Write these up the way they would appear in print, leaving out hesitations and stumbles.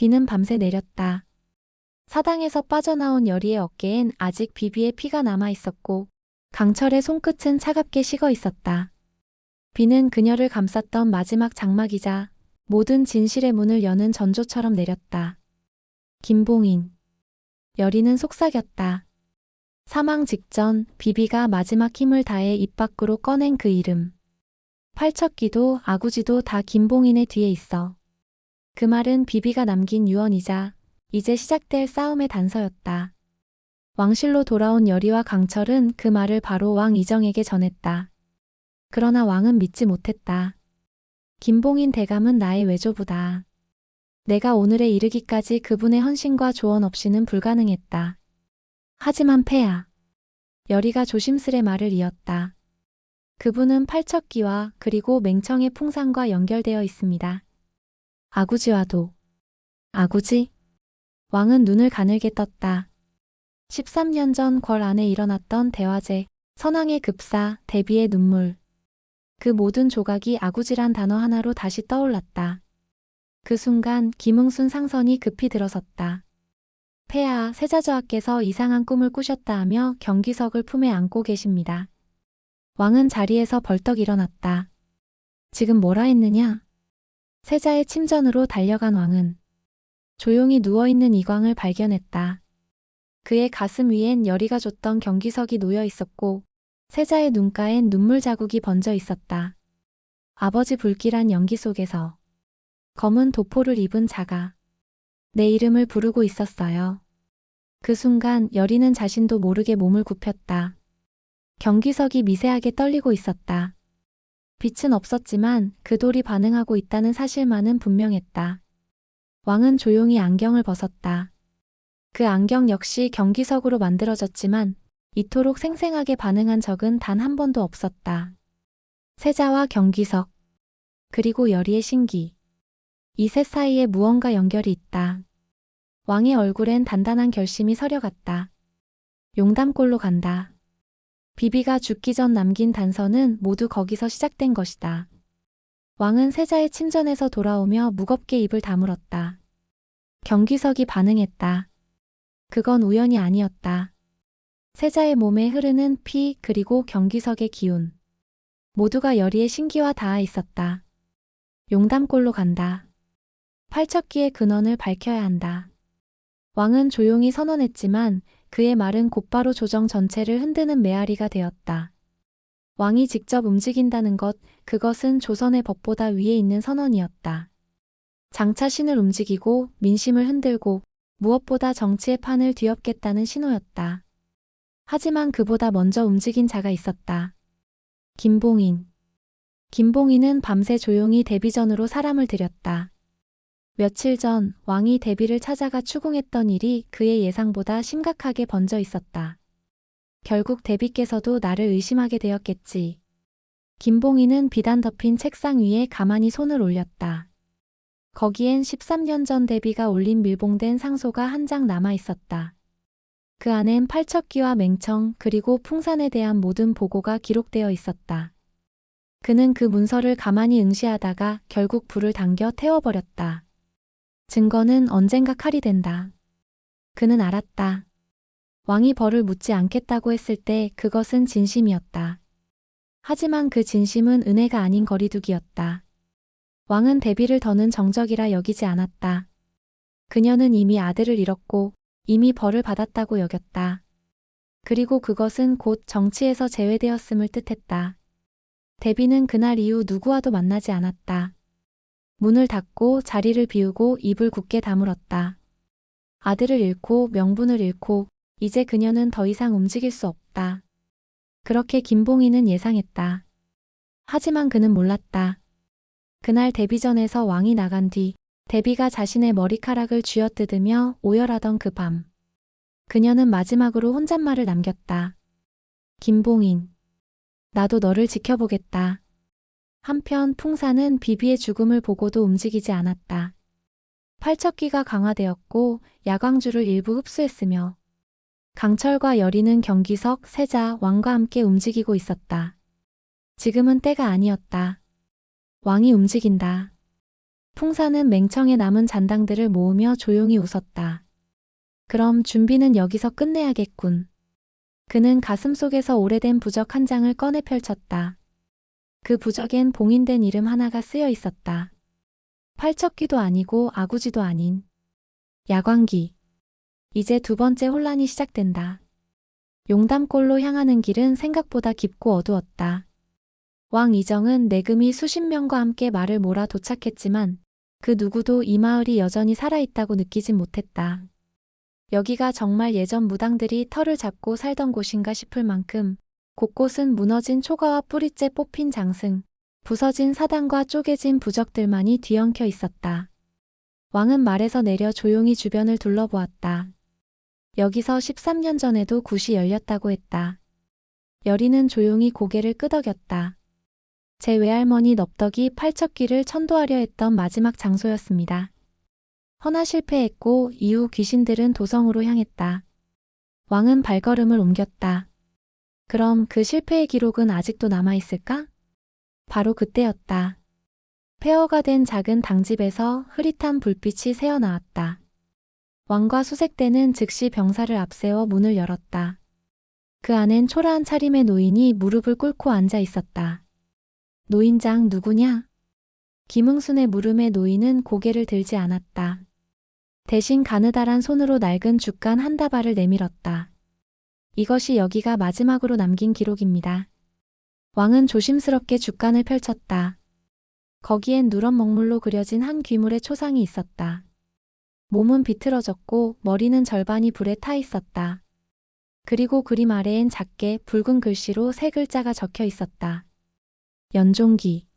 비는 밤새 내렸다. 사당에서 빠져나온 여리의 어깨엔 아직 비비의 피가 남아 있었고 강철의 손끝은 차갑게 식어 있었다. 비는 그녀를 감쌌던 마지막 장막이자 모든 진실의 문을 여는 전조처럼 내렸다. 김봉인. 여리는 속삭였다. 사망 직전 비비가 마지막 힘을 다해 입 밖으로 꺼낸 그 이름. 팔척기도 아구지도 다 김봉인의 뒤에 있어. 그 말은 비비가 남긴 유언이자 이제 시작될 싸움의 단서였다. 왕실로 돌아온 여리와 강철은 그 말을 바로 왕 이정에게 전했다. 그러나 왕은 믿지 못했다. 김봉인 대감은 나의 외조부다. 내가 오늘에 이르기까지 그분의 헌신과 조언 없이는 불가능했다. 하지만 폐하. 여리가 조심스레 말을 이었다. 그분은 팔척기와 그리고 맹청의 풍산과 연결되어 있습니다. 아구지와도. 아구지? 왕은 눈을 가늘게 떴다. 13년 전 궐 안에 일어났던 대화제, 선왕의 급사, 대비의 눈물. 그 모든 조각이 아구지란 단어 하나로 다시 떠올랐다. 그 순간 김응순 상선이 급히 들어섰다. 폐하, 세자저하께서 이상한 꿈을 꾸셨다 하며 경기석을 품에 안고 계십니다. 왕은 자리에서 벌떡 일어났다. 지금 뭐라 했느냐? 세자의 침전으로 달려간 왕은 조용히 누워있는 이광을 발견했다. 그의 가슴 위엔 여리가 줬던 경기석이 놓여 있었고 세자의 눈가엔 눈물 자국이 번져 있었다. 아버지 불길한 연기 속에서 검은 도포를 입은 자가 내 이름을 부르고 있었어요. 그 순간 여리는 자신도 모르게 몸을 굽혔다. 경기석이 미세하게 떨리고 있었다. 빛은 없었지만 그 돌이 반응하고 있다는 사실만은 분명했다. 왕은 조용히 안경을 벗었다. 그 안경 역시 경기석으로 만들어졌지만 이토록 생생하게 반응한 적은 단 한 번도 없었다. 세자와 경기석, 그리고 여리의 신기. 이 셋 사이에 무언가 연결이 있다. 왕의 얼굴엔 단단한 결심이 서려갔다. 용담골로 간다. 비비가 죽기 전 남긴 단서는 모두 거기서 시작된 것이다. 왕은 세자의 침전에서 돌아오며 무겁게 입을 다물었다. 경기석이 반응했다. 그건 우연이 아니었다. 세자의 몸에 흐르는 피 그리고 경기석의 기운. 모두가 여리의 신기와 닿아 있었다. 용담골로 간다. 팔척기의 근원을 밝혀야 한다. 왕은 조용히 선언했지만 그의 말은 곧바로 조정 전체를 흔드는 메아리가 되었다. 왕이 직접 움직인다는 것, 그것은 조선의 법보다 위에 있는 선언이었다. 장차 신을 움직이고 민심을 흔들고 무엇보다 정치의 판을 뒤엎겠다는 신호였다. 하지만 그보다 먼저 움직인 자가 있었다. 김봉인. 김봉인은 밤새 조용히 대비전으로 사람을 들였다. 며칠 전 왕이 대비를 찾아가 추궁했던 일이 그의 예상보다 심각하게 번져 있었다. 결국 대비께서도 나를 의심하게 되었겠지. 김봉인은 비단 덮인 책상 위에 가만히 손을 올렸다. 거기엔 13년 전 대비가 올린 밀봉된 상소가 한 장 남아 있었다. 그 안엔 팔척기와 맹청 그리고 풍산에 대한 모든 보고가 기록되어 있었다. 그는 그 문서를 가만히 응시하다가 결국 불을 당겨 태워버렸다. 증거는 언젠가 칼이 된다. 그는 알았다. 왕이 벌을 묻지 않겠다고 했을 때 그것은 진심이었다. 하지만 그 진심은 은혜가 아닌 거리두기였다. 왕은 대비를 더는 정적이라 여기지 않았다. 그녀는 이미 아들을 잃었고 이미 벌을 받았다고 여겼다. 그리고 그것은 곧 정치에서 제외되었음을 뜻했다. 대비는 그날 이후 누구와도 만나지 않았다. 문을 닫고 자리를 비우고 입을 굳게 다물었다. 아들을 잃고 명분을 잃고 이제 그녀는 더 이상 움직일 수 없다. 그렇게 김봉인은 예상했다. 하지만 그는 몰랐다. 그날 대비전에서 왕이 나간 뒤 대비가 자신의 머리카락을 쥐어뜯으며 오열하던 그 밤. 그녀는 마지막으로 혼잣말을 남겼다. 김봉인. 나도 너를 지켜보겠다. 한편 풍사는 비비의 죽음을 보고도 움직이지 않았다. 팔척기가 강화되었고 야광주를 일부 흡수했으며 강철과 여리는 경기석, 세자, 왕과 함께 움직이고 있었다. 지금은 때가 아니었다. 왕이 움직인다. 풍사는 맹청에 남은 잔당들을 모으며 조용히 웃었다. 그럼 준비는 여기서 끝내야겠군. 그는 가슴속에서 오래된 부적 한 장을 꺼내 펼쳤다. 그 부적엔 봉인된 이름 하나가 쓰여 있었다. 팔척귀도 아니고 아구지도 아닌 야광기. 이제 두 번째 혼란이 시작된다. 용담골로 향하는 길은 생각보다 깊고 어두웠다. 왕 이정은 내금이 수십 명과 함께 말을 몰아 도착했지만 그 누구도 이 마을이 여전히 살아있다고 느끼진 못했다. 여기가 정말 예전 무당들이 터를 잡고 살던 곳인가 싶을 만큼 곳곳은 무너진 초가와 뿌리째 뽑힌 장승, 부서진 사당과 쪼개진 부적들만이 뒤엉켜 있었다. 왕은 말에서 내려 조용히 주변을 둘러보았다. 여기서 13년 전에도 굿이 열렸다고 했다. 여리는 조용히 고개를 끄덕였다. 제 외할머니 넙덕이 팔척귀를 천도하려 했던 마지막 장소였습니다. 허나 실패했고 이후 귀신들은 도성으로 향했다. 왕은 발걸음을 옮겼다. 그럼 그 실패의 기록은 아직도 남아있을까? 바로 그때였다. 폐허가 된 작은 당집에서 흐릿한 불빛이 새어나왔다. 왕과 수색대는 즉시 병사를 앞세워 문을 열었다. 그 안엔 초라한 차림의 노인이 무릎을 꿇고 앉아 있었다. 노인장 누구냐? 김응순의 물음에 노인은 고개를 들지 않았다. 대신 가느다란 손으로 낡은 죽간 한 다발을 내밀었다. 이것이 여기가 마지막으로 남긴 기록입니다. 왕은 조심스럽게 죽간을 펼쳤다. 거기엔 누런 먹물로 그려진 한 귀물의 초상이 있었다. 몸은 비틀어졌고 머리는 절반이 불에 타 있었다. 그리고 그림 아래엔 작게 붉은 글씨로 세 글자가 적혀 있었다. 연종기.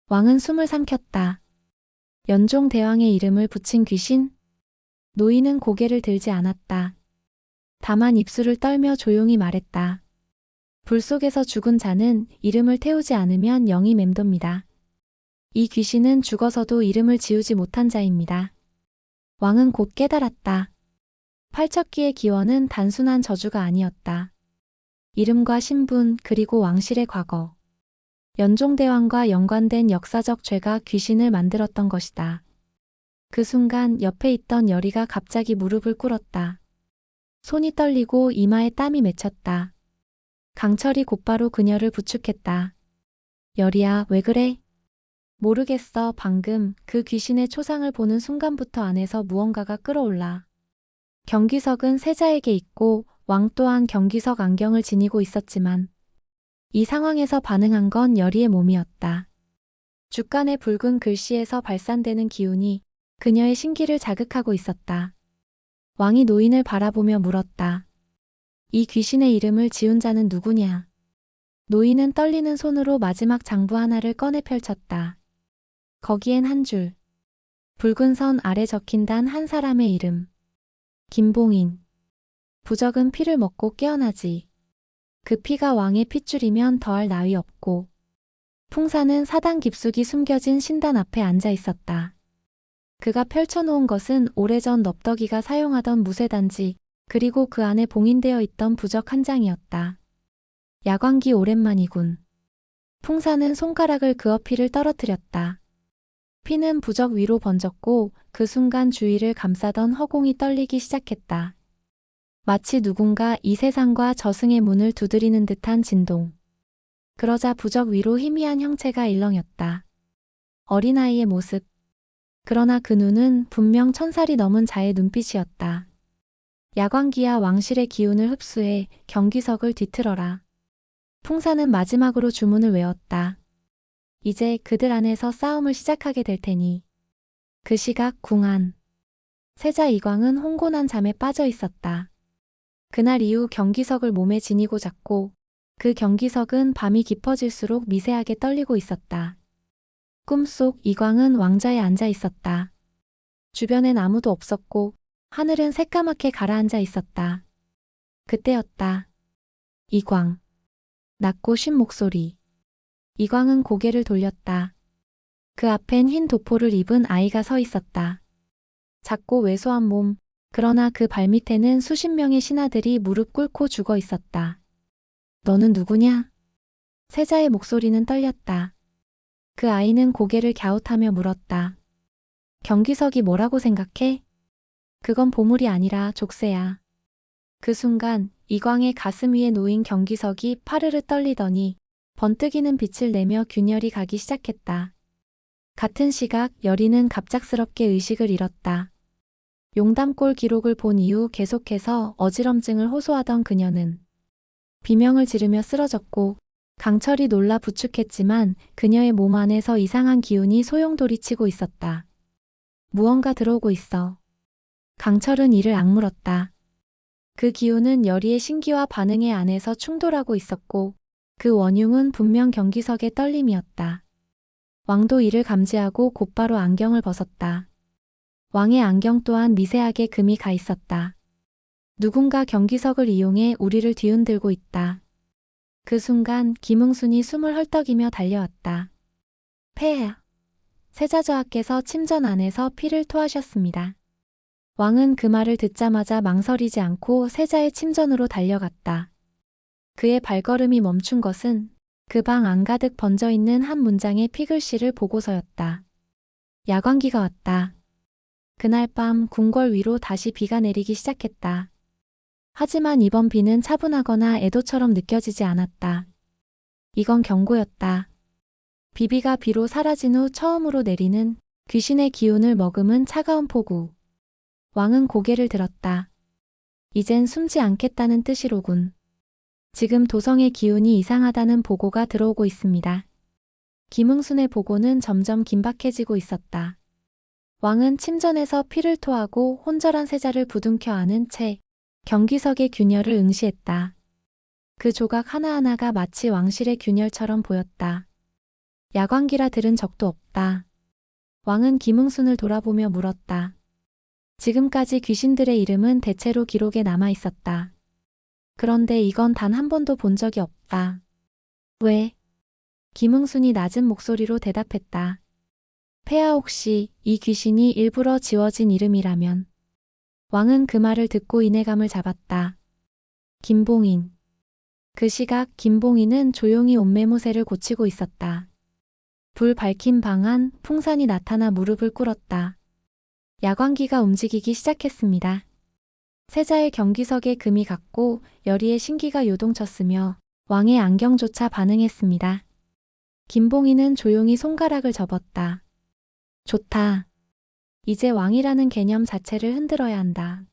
왕은 숨을 삼켰다. 연종대왕의 이름을 붙인 귀신? 노인은 고개를 들지 않았다. 다만 입술을 떨며 조용히 말했다. 불 속에서 죽은 자는 이름을 태우지 않으면 영이 맴돕니다. 이 귀신은 죽어서도 이름을 지우지 못한 자입니다. 왕은 곧 깨달았다. 팔척귀의 기원은 단순한 저주가 아니었다. 이름과 신분 그리고 왕실의 과거. 연종대왕과 연관된 역사적 죄가 귀신을 만들었던 것이다. 그 순간 옆에 있던 여리가 갑자기 무릎을 꿇었다. 손이 떨리고 이마에 땀이 맺혔다. 강철이 곧바로 그녀를 부축했다. 여리야, 왜 그래? 모르겠어. 방금 그 귀신의 초상을 보는 순간부터 안에서 무언가가 끓어올라. 경기석은 세자에게 있고 왕 또한 경기석 안경을 지니고 있었지만 이 상황에서 반응한 건 여리의 몸이었다. 죽간의 붉은 글씨에서 발산되는 기운이 그녀의 신기를 자극하고 있었다. 왕이 노인을 바라보며 물었다. 이 귀신의 이름을 지운 자는 누구냐? 노인은 떨리는 손으로 마지막 장부 하나를 꺼내 펼쳤다. 거기엔 한 줄. 붉은 선 아래 적힌 단 한 사람의 이름. 김봉인. 부적은 피를 먹고 깨어나지. 그 피가 왕의 핏줄이면 더할 나위 없고. 풍사는 사당 깊숙이 숨겨진 신단 앞에 앉아 있었다. 그가 펼쳐놓은 것은 오래전 넙덕이가 사용하던 무쇠단지, 그리고 그 안에 봉인되어 있던 부적 한 장이었다. 야광기 오랜만이군. 풍사는 손가락을 그어 피를 떨어뜨렸다. 피는 부적 위로 번졌고 그 순간 주위를 감싸던 허공이 떨리기 시작했다. 마치 누군가 이 세상과 저승의 문을 두드리는 듯한 진동. 그러자 부적 위로 희미한 형체가 일렁였다. 어린아이의 모습. 그러나 그 눈은 분명 1000살이 넘은 자의 눈빛이었다. 야광기야, 왕실의 기운을 흡수해 경기석을 뒤틀어라. 풍사는 마지막으로 주문을 외웠다. 이제 그들 안에서 싸움을 시작하게 될 테니. 그 시각 궁안. 세자 이광은 홍곤한 잠에 빠져 있었다. 그날 이후 경기석을 몸에 지니고 잤고 그 경기석은 밤이 깊어질수록 미세하게 떨리고 있었다. 꿈속 이광은 왕자에 앉아 있었다. 주변엔 아무도 없었고 하늘은 새까맣게 가라앉아 있었다. 그때였다. 이광. 낮고 쉰 목소리. 이광은 고개를 돌렸다. 그 앞엔 흰 도포를 입은 아이가 서 있었다. 작고 왜소한 몸, 그러나 그 발밑에는 수십 명의 신하들이 무릎 꿇고 죽어 있었다. 너는 누구냐? 세자의 목소리는 떨렸다. 그 아이는 고개를 갸웃하며 물었다. 경기석이 뭐라고 생각해? 그건 보물이 아니라 족쇄야. 그 순간 이광의 가슴 위에 놓인 경기석이 파르르 떨리더니 번뜩이는 빛을 내며 균열이 가기 시작했다. 같은 시각 여리는 갑작스럽게 의식을 잃었다. 용담골 기록을 본 이후 계속해서 어지럼증을 호소하던 그녀는 비명을 지르며 쓰러졌고 강철이 놀라 부축했지만 그녀의 몸 안에서 이상한 기운이 소용돌이치고 있었다. 무언가 들어오고 있어. 강철은 이를 악물었다. 그 기운은 여리의 신기와 반응의 안에서 충돌하고 있었고 그 원흉은 분명 경기석의 떨림이었다. 왕도 이를 감지하고 곧바로 안경을 벗었다. 왕의 안경 또한 미세하게 금이 가 있었다. 누군가 경기석을 이용해 우리를 뒤흔들고 있다. 그 순간 김응순이 숨을 헐떡이며 달려왔다. 폐하. 세자저하께서 침전 안에서 피를 토하셨습니다. 왕은 그 말을 듣자마자 망설이지 않고 세자의 침전으로 달려갔다. 그의 발걸음이 멈춘 것은 그 방 안가득 번져있는 한 문장의 피글씨를 보고서였다. 야광기가 왔다. 그날 밤 궁궐 위로 다시 비가 내리기 시작했다. 하지만 이번 비는 차분하거나 애도처럼 느껴지지 않았다. 이건 경고였다. 비비가 비로 사라진 후 처음으로 내리는 귀신의 기운을 머금은 차가운 폭우. 왕은 고개를 들었다. 이젠 숨지 않겠다는 뜻이로군. 지금 도성의 기운이 이상하다는 보고가 들어오고 있습니다. 김응순의 보고는 점점 긴박해지고 있었다. 왕은 침전에서 피를 토하고 혼절한 세자를 부둥켜 안은 채 경기석의 균열을 응시했다. 그 조각 하나하나가 마치 왕실의 균열처럼 보였다. 야광기라 들은 적도 없다. 왕은 김응순을 돌아보며 물었다. 지금까지 귀신들의 이름은 대체로 기록에 남아 있었다. 그런데 이건 단 한 번도 본 적이 없다. 왜? 김응순이 낮은 목소리로 대답했다. 폐하 혹시 이 귀신이 일부러 지워진 이름이라면? 왕은 그 말을 듣고 인해감을 잡았다. 김봉인. 그 시각 김봉인은 조용히 옷매무새를 고치고 있었다. 불 밝힌 방 안 풍산이 나타나 무릎을 꿇었다. 야광기가 움직이기 시작했습니다. 세자의 경기석에 금이 갔고 여리의 신기가 요동쳤으며 왕의 안경조차 반응했습니다. 김봉인은 조용히 손가락을 접었다. 좋다. 이제 왕이라는 개념 자체를 흔들어야 한다.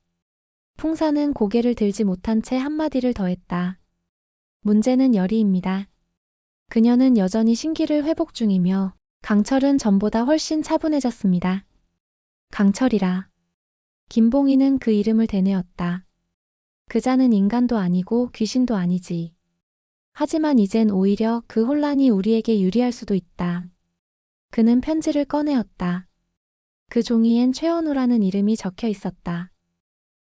풍사는 고개를 들지 못한 채 한마디를 더했다. 문제는 여리입니다. 그녀는 여전히 신기를 회복 중이며 강철은 전보다 훨씬 차분해졌습니다. 강철이라. 김봉인은 그 이름을 되뇌었다. 그자는 인간도 아니고 귀신도 아니지. 하지만 이젠 오히려 그 혼란이 우리에게 유리할 수도 있다. 그는 편지를 꺼내었다. 그 종이엔 최원우라는 이름이 적혀 있었다.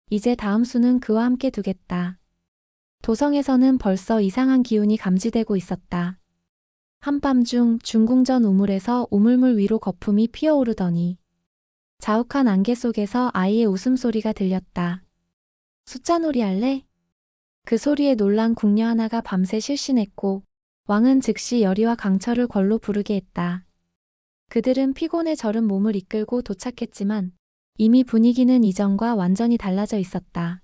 이제 다음 수는 그와 함께 두겠다. 도성에서는 벌써 이상한 기운이 감지되고 있었다. 한밤중 중궁전 우물에서 우물물 위로 거품이 피어오르더니 자욱한 안개 속에서 아이의 웃음소리가 들렸다. 숫자놀이 할래? 그 소리에 놀란 궁녀 하나가 밤새 실신했고 왕은 즉시 여리와 강철을 궐로 부르게 했다. 그들은 피곤에 절은 몸을 이끌고 도착했지만 이미 분위기는 이전과 완전히 달라져 있었다.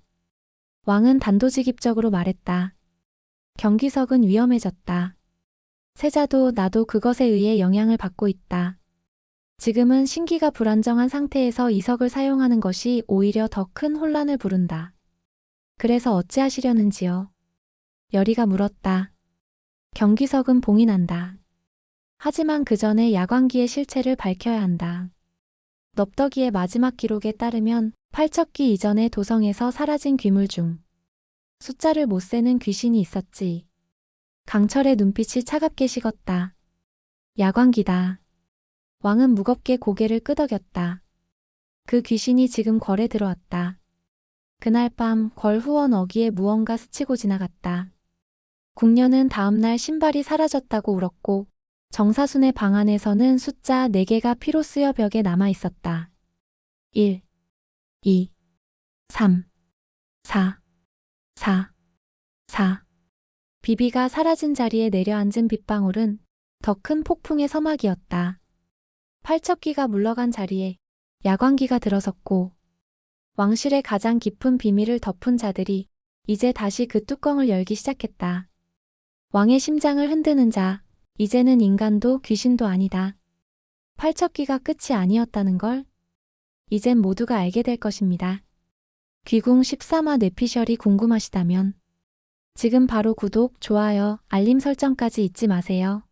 왕은 단도직입적으로 말했다. 경기석은 위험해졌다. 세자도 나도 그것에 의해 영향을 받고 있다. 지금은 신기가 불안정한 상태에서 이석을 사용하는 것이 오히려 더 큰 혼란을 부른다. 그래서 어찌하시려는지요? 여리가 물었다. 경기석은 봉인한다. 하지만 그 전에 야광기의 실체를 밝혀야 한다. 넙더기의 마지막 기록에 따르면 팔척기 이전의 도성에서 사라진 귀물 중 숫자를 못 세는 귀신이 있었지. 강철의 눈빛이 차갑게 식었다. 야광기다. 왕은 무겁게 고개를 끄덕였다. 그 귀신이 지금 궐에 들어왔다. 그날 밤 궐 후원 어귀에 무언가 스치고 지나갔다. 궁녀는 다음날 신발이 사라졌다고 울었고 정사순의 방 안에서는 숫자 4개가 피로 쓰여 벽에 남아 있었다. 1, 2, 3, 4, 4, 4. 비비가 사라진 자리에 내려앉은 빗방울은 더 큰 폭풍의 서막이었다. 팔척기가 물러간 자리에 야광기가 들어섰고 왕실의 가장 깊은 비밀을 덮은 자들이 이제 다시 그 뚜껑을 열기 시작했다. 왕의 심장을 흔드는 자, 이제는 인간도 귀신도 아니다. 팔척기가 끝이 아니었다는 걸 이젠 모두가 알게 될 것입니다. 귀궁 13화 뇌피셜이 궁금하시다면 지금 바로 구독, 좋아요, 알림 설정까지 잊지 마세요.